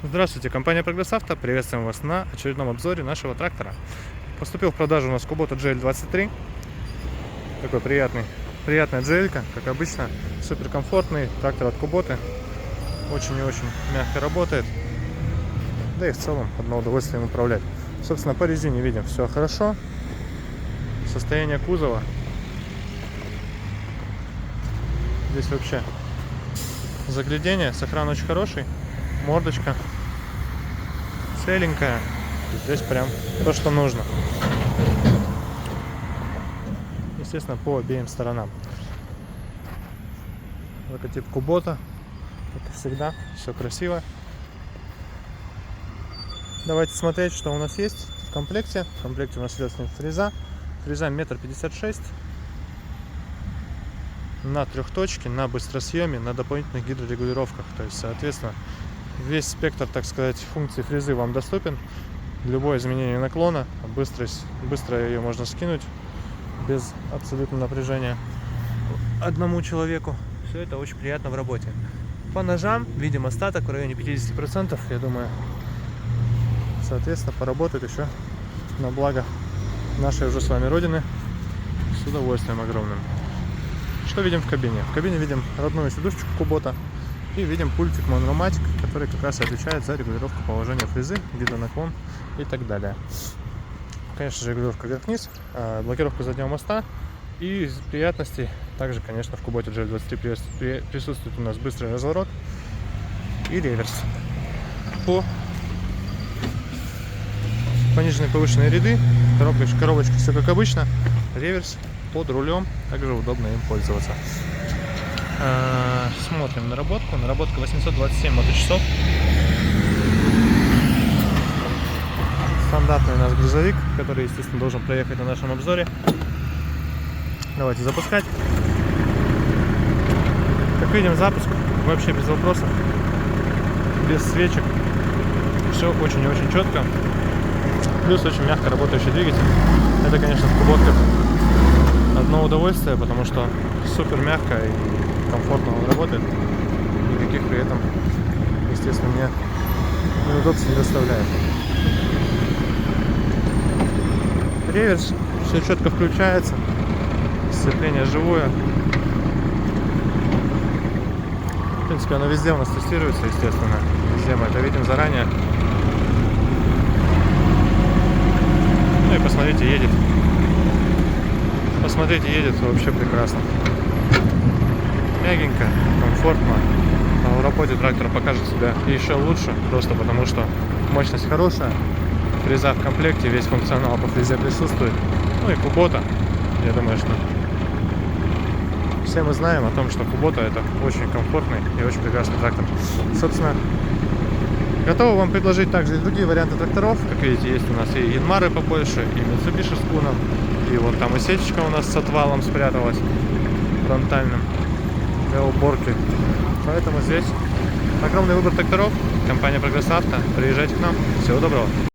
Здравствуйте, компания Прогресс Авто. Приветствуем вас на очередном обзоре нашего трактора. Поступил в продажу у нас Kubota GL23. Такой приятная GL-ка, как обычно. Супер комфортный трактор от Kubota. Очень и очень мягко работает. Да и в целом одно удовольствие им управлять. Собственно, по резине видим, все хорошо. Состояние кузова. Здесь вообще заглядение, сохран очень хороший. Мордочка целенькая. Здесь прям то, что нужно. Естественно, по обеим сторонам. Логотип Kubota. Как всегда, все красиво. Давайте смотреть, что у нас есть в комплекте. В комплекте у нас идет фреза. Фреза 1,56 м на трехточке, на быстросъеме, на дополнительных гидрорегулировках. То есть, соответственно, весь спектр, так сказать, функций фрезы вам доступен. Любое изменение наклона, быстро ее можно скинуть без абсолютного напряжения одному человеку. Все это очень приятно в работе. По ножам видим остаток в районе 50%. Я думаю, соответственно, поработает еще на благо нашей уже с вами родины с удовольствием огромным. Что видим в кабине? В кабине видим родную сидушечку Kubota и видим пультик Monromatic, который как раз и отвечает за регулировку положения фрезы, гидронаклон и так далее. Конечно же, регулировка вверх-вниз, блокировка заднего моста. И из приятностей также, конечно, в Kubota GL23 присутствует у нас быстрый разворот и реверс. По пониженные повышенные ряды, коробочка все как обычно, реверс под рулем, также удобно им пользоваться. Смотрим наработку. Наработка 827 моточасов. Стандартный наш грузовик, который, естественно, должен проехать на нашем обзоре. Давайте запускать. Как видим, запуск вообще без вопросов, без свечек. Все очень и очень четко. Плюс очень мягко работающий двигатель. Это, конечно, в Kubota одно удовольствие, потому что супер мягко и комфортно он работает. Никаких при этом, естественно, мне неудобств не доставляет. Реверс, все четко включается. Сцепление живое. В принципе, оно везде у нас тестируется, естественно. Везде мы это видим заранее. Ну и посмотрите, едет. Посмотрите, едет вообще прекрасно. Мягенько, комфортно. А в работе трактор покажет себя еще лучше, просто потому что мощность хорошая. Фреза в комплекте, весь функционал по фрезе присутствует. Ну и Kubota. Я думаю, что все мы знаем о том, что Kubota это очень комфортный и очень прекрасный трактор. Собственно, готовы вам предложить также и другие варианты тракторов. Как видите, есть у нас и Янмары побольше, и Mitsubishi с куном. И вот там и сеточка у нас с отвалом спряталась фронтальным для уборки. Поэтому здесь огромный выбор тракторов. Компания Прогресс Авто. Приезжайте к нам. Всего доброго.